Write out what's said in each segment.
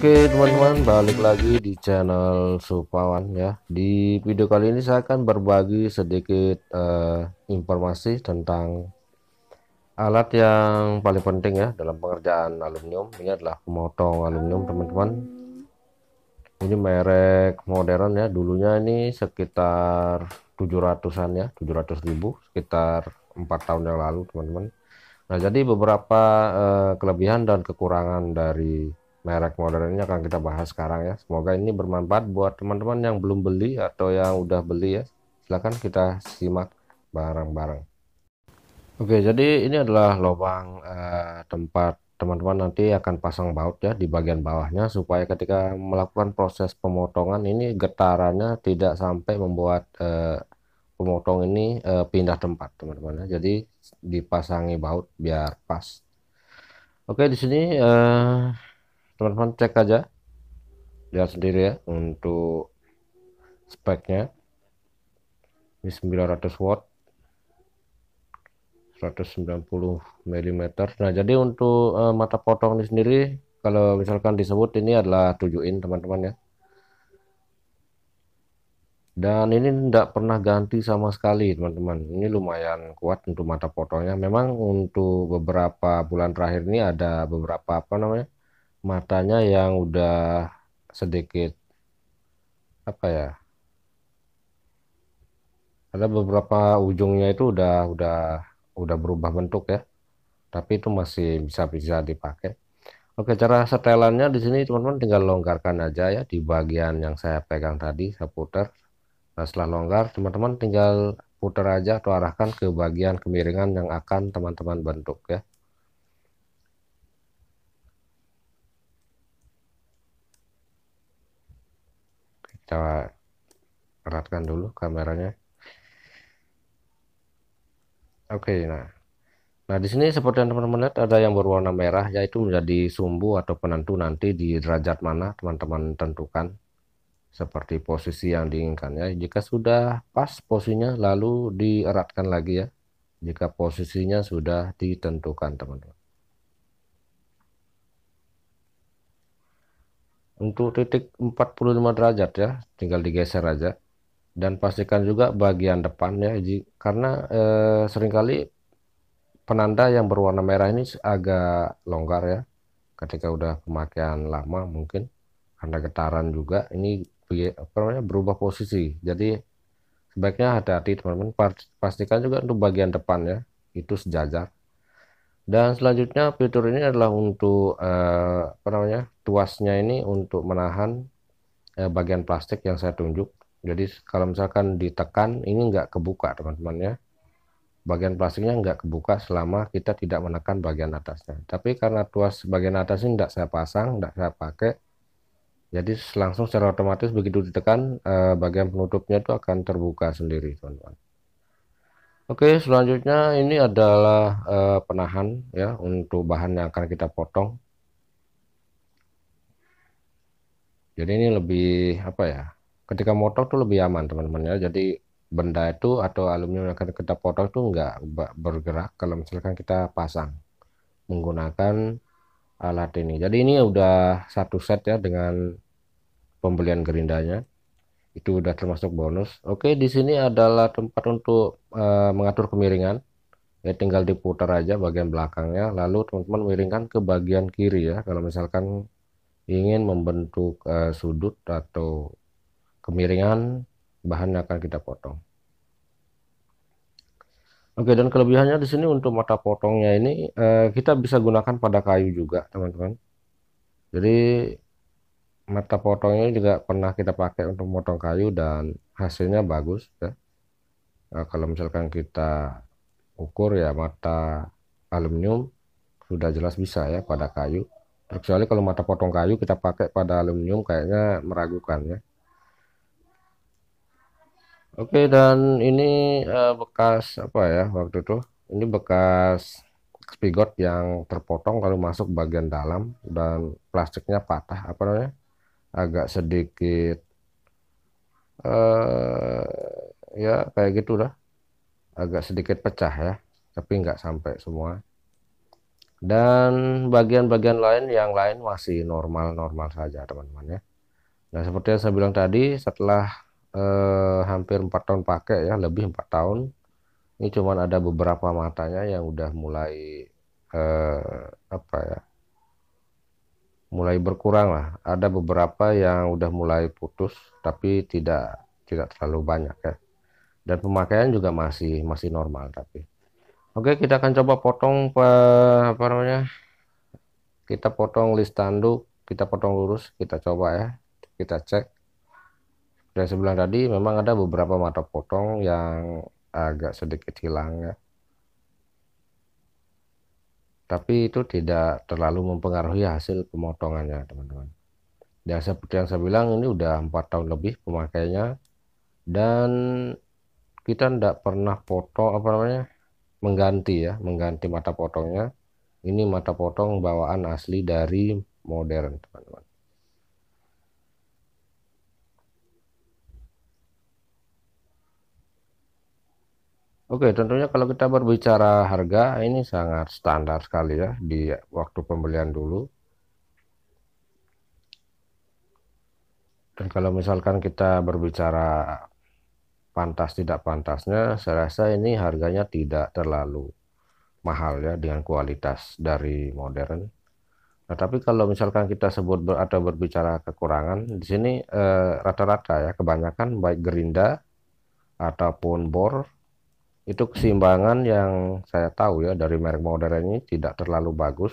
Oke teman-teman, balik lagi di channel Supawan ya. Di video kali ini saya akan berbagi sedikit informasi tentang alat yang paling penting ya dalam pengerjaan aluminium. Ini adalah pemotong aluminium teman-teman. Ini merek modern ya. Dulunya ini sekitar 700-an ya, 700.000 sekitar 4 tahun yang lalu teman-teman. Nah, jadi beberapa kelebihan dan kekurangan dari merek modern ini akan kita bahas sekarang ya. Semoga ini bermanfaat buat teman-teman yang belum beli atau yang udah beli ya. Silahkan kita simak bareng-bareng. Oke, jadi ini adalah lubang tempat teman-teman nanti akan pasang baut ya di bagian bawahnya supaya ketika melakukan proses pemotongan ini getarannya tidak sampai membuat pemotong ini pindah tempat teman-teman ya. Jadi dipasangi baut biar pas. Oke, di sini teman-teman cek aja, lihat sendiri ya untuk speknya. Ini 900 watt, 190 mm. Nah, jadi untuk mata potong ini sendiri, kalau misalkan disebut ini adalah 7 in teman-teman ya. Dan ini tidak pernah ganti sama sekali teman-teman. Ini lumayan kuat untuk mata potongnya. Memang untuk beberapa bulan terakhir ini ada beberapa apa namanya matanya yang udah sedikit apa ya, ada beberapa ujungnya itu udah berubah bentuk ya, tapi itu masih bisa bisa dipakai. Oke, cara setelannya di sini teman-teman tinggal longgarkan aja ya di bagian yang saya pegang tadi, saya putar. Nah, setelah longgar teman-teman tinggal putar aja atau arahkan ke bagian kemiringan yang akan teman-teman bentuk ya. Kita eratkan dulu kameranya. Oke, nah, di sini seperti yang teman-teman lihat ada yang berwarna merah, yaitu menjadi sumbu atau penentu nanti di derajat mana teman-teman tentukan seperti posisi yang diinginkan ya. Jika sudah pas posisinya lalu dieratkan lagi ya. Jika posisinya sudah ditentukan teman-teman. Untuk titik 45 derajat ya, tinggal digeser aja. Dan pastikan juga bagian depan ya, karena seringkali penanda yang berwarna merah ini agak longgar ya ketika udah pemakaian lama, mungkin karena getaran juga ini apa namanya berubah posisi. Jadi sebaiknya hati-hati teman-teman, pastikan juga untuk bagian depan ya itu sejajar. Dan selanjutnya fitur ini adalah untuk apa namanya tuasnya ini untuk menahan bagian plastik yang saya tunjuk. Jadi kalau misalkan ditekan ini nggak kebuka teman-teman ya, bagian plastiknya nggak kebuka selama kita tidak menekan bagian atasnya. Tapi karena tuas bagian atas ini tidak saya pasang, tidak saya pakai, jadi langsung secara otomatis begitu ditekan bagian penutupnya itu akan terbuka sendiri teman-teman. Oke, selanjutnya ini adalah penahan ya untuk bahan yang akan kita potong. Jadi ini lebih apa ya? Ketika motong tuh lebih aman teman-teman ya. Jadi benda itu atau aluminium yang akan kita potong tuh nggak bergerak kalau misalkan kita pasang menggunakan alat ini. Jadi ini udah satu set ya dengan pembelian gerindanya. Itu udah termasuk bonus. Oke, di sini adalah tempat untuk mengatur kemiringan. Ya tinggal diputar aja bagian belakangnya, lalu teman-teman miringkan ke bagian kiri ya. Kalau misalkan ingin membentuk sudut atau kemiringan bahan yang akan kita potong. Oke, dan kelebihannya di sini untuk mata potongnya ini kita bisa gunakan pada kayu juga, teman-teman. Jadi mata potongnya juga pernah kita pakai untuk potong kayu dan hasilnya bagus ya. Kalau misalkan kita ukur ya mata aluminium sudah jelas bisa ya pada kayu. Kecuali kalau mata potong kayu kita pakai pada aluminium kayaknya meragukan ya. Oke, dan ini bekas apa ya waktu itu? Ini bekas spigot yang terpotong kalau masuk bagian dalam dan plastiknya patah apa namanya? Agak sedikit eh ya kayak gitulah, agak sedikit pecah ya, tapi nggak sampai semua. dan bagian-bagian lain yang lain masih normal-normal saja teman-teman ya. Nah seperti yang saya bilang tadi, setelah hampir 4 tahun pakai ya, lebih 4 tahun, ini cuman ada beberapa matanya yang udah mulai apa ya, mulai berkurang lah. Ada beberapa yang udah mulai putus, tapi tidak terlalu banyak ya. Dan pemakaian juga masih masih normal tapi. Oke, kita akan coba potong apa namanya? Kita potong list tanduk, kita potong lurus, kita coba ya. Kita cek. Dari sebelah tadi memang ada beberapa mata potong yang agak sedikit hilang ya. Tapi itu tidak terlalu mempengaruhi hasil pemotongannya, teman-teman. Dan seperti yang saya bilang, ini udah 4 tahun lebih pemakainya, dan kita tidak pernah potong apa namanya, mengganti ya, mengganti mata potongnya. Ini mata potong bawaan asli dari modern, teman-teman. Oke, tentunya kalau kita berbicara harga, ini sangat standar sekali ya di waktu pembelian dulu. Dan kalau misalkan kita berbicara pantas tidak pantasnya, saya rasa ini harganya tidak terlalu mahal ya dengan kualitas dari modern. Nah, tapi kalau misalkan kita sebut atau berbicara kekurangan, di sini rata-rata ya kebanyakan baik gerinda ataupun bor itu keseimbangan yang saya tahu ya dari merek modern ini tidak terlalu bagus.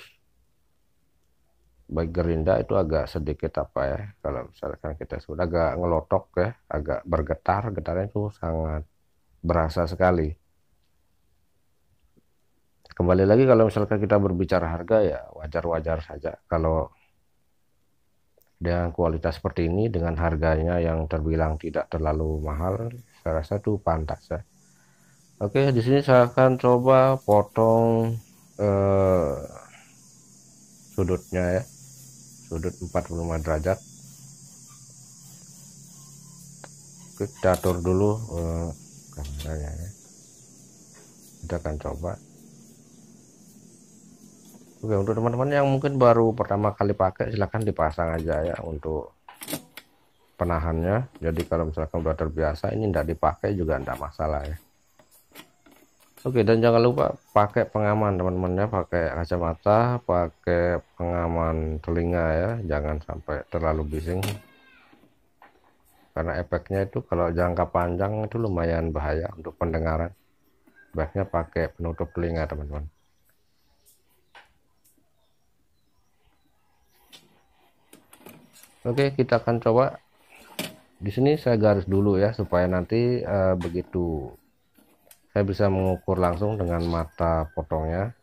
Baik gerinda itu agak sedikit apa ya, kalau misalkan kita sebut agak ngelotok ya, agak bergetar, getarnya itu sangat berasa sekali. Kembali lagi kalau misalkan kita berbicara harga ya wajar-wajar saja kalau dengan kualitas seperti ini dengan harganya yang terbilang tidak terlalu mahal, saya rasa itu pantas ya. Oke, di sini saya akan coba potong eh, sudutnya ya, sudut 45 derajat. Oke, kita atur dulu kameranya ya. Kita akan coba. Oke, untuk teman-teman yang mungkin baru pertama kali pakai, silahkan dipasang aja ya untuk penahannya. Jadi kalau misalkan udah terbiasa, ini tidak dipakai juga tidak masalah ya. Oke, dan jangan lupa pakai pengaman teman-teman ya, pakai kacamata, pakai pengaman telinga ya, jangan sampai terlalu bising. Karena efeknya itu kalau jangka panjang itu lumayan bahaya untuk pendengaran. Baiknya pakai penutup telinga teman-teman. Oke, kita akan coba. Di sini saya garis dulu ya supaya nanti begitu saya bisa mengukur langsung dengan mata potongnya,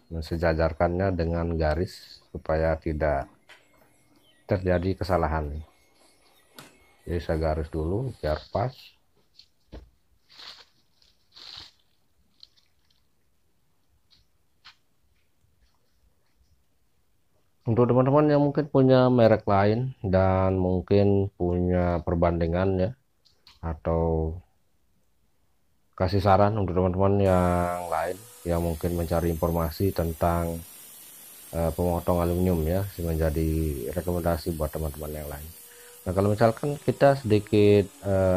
mensejajarkannya dengan garis supaya tidak terjadi kesalahan. Jadi saya garis dulu biar pas. Untuk teman-teman yang mungkin punya merek lain dan mungkin punya perbandingan ya, atau kasih saran untuk teman-teman yang lain yang mungkin mencari informasi tentang pemotong aluminium ya, menjadi rekomendasi buat teman-teman yang lain. Nah kalau misalkan kita sedikit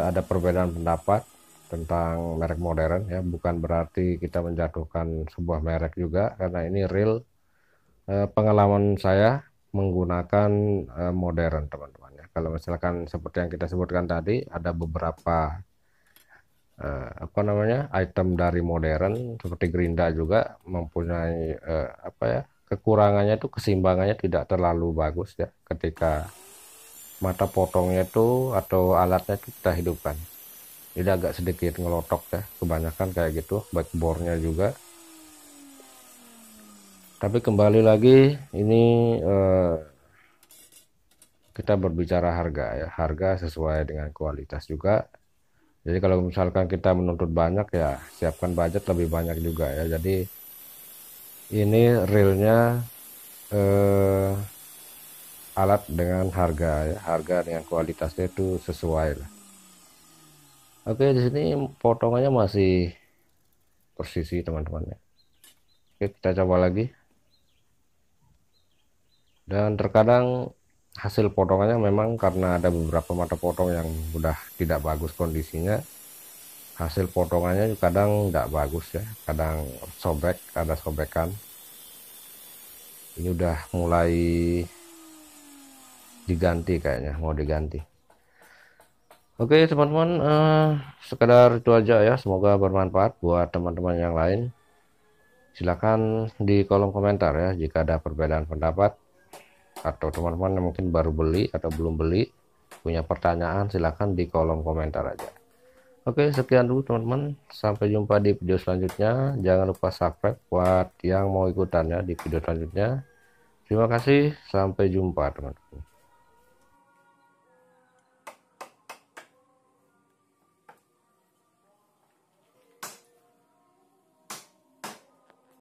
ada perbedaan pendapat tentang merek modern ya, bukan berarti kita menjatuhkan sebuah merek juga, karena ini real pengalaman saya menggunakan modern teman-teman ya. Kalau misalkan seperti yang kita sebutkan tadi, ada beberapa apa namanya item dari modern seperti gerinda juga mempunyai apa ya, kekurangannya itu keseimbangannya tidak terlalu bagus ya ketika mata potongnya itu atau alatnya itu kita hidupkan. Jadi agak sedikit ngelotok ya, kebanyakan kayak gitu, baik bornya juga. Tapi kembali lagi ini kita berbicara harga ya, harga sesuai dengan kualitas juga. Jadi kalau misalkan kita menuntut banyak ya siapkan budget lebih banyak juga ya. Jadi ini realnya eh, alat dengan harga ya, harga dengan kualitasnya itu sesuai lah. Oke, di sini potongannya masih persisi teman-teman ya. Oke, kita coba lagi. Dan terkadang hasil potongannya memang karena ada beberapa mata potong yang udah tidak bagus kondisinya, hasil potongannya kadang tidak bagus ya, kadang sobek, ada sobekan. Ini udah mulai diganti, kayaknya mau diganti. Oke teman-teman, sekedar itu aja ya, semoga bermanfaat buat teman-teman yang lain. Silakan di kolom komentar ya jika ada perbedaan pendapat, atau teman-teman yang mungkin baru beli atau belum beli, punya pertanyaan, silakan di kolom komentar aja. Oke, sekian dulu teman-teman, sampai jumpa di video selanjutnya. Jangan lupa subscribe buat yang mau ikutan ya di video selanjutnya. Terima kasih, sampai jumpa teman-teman.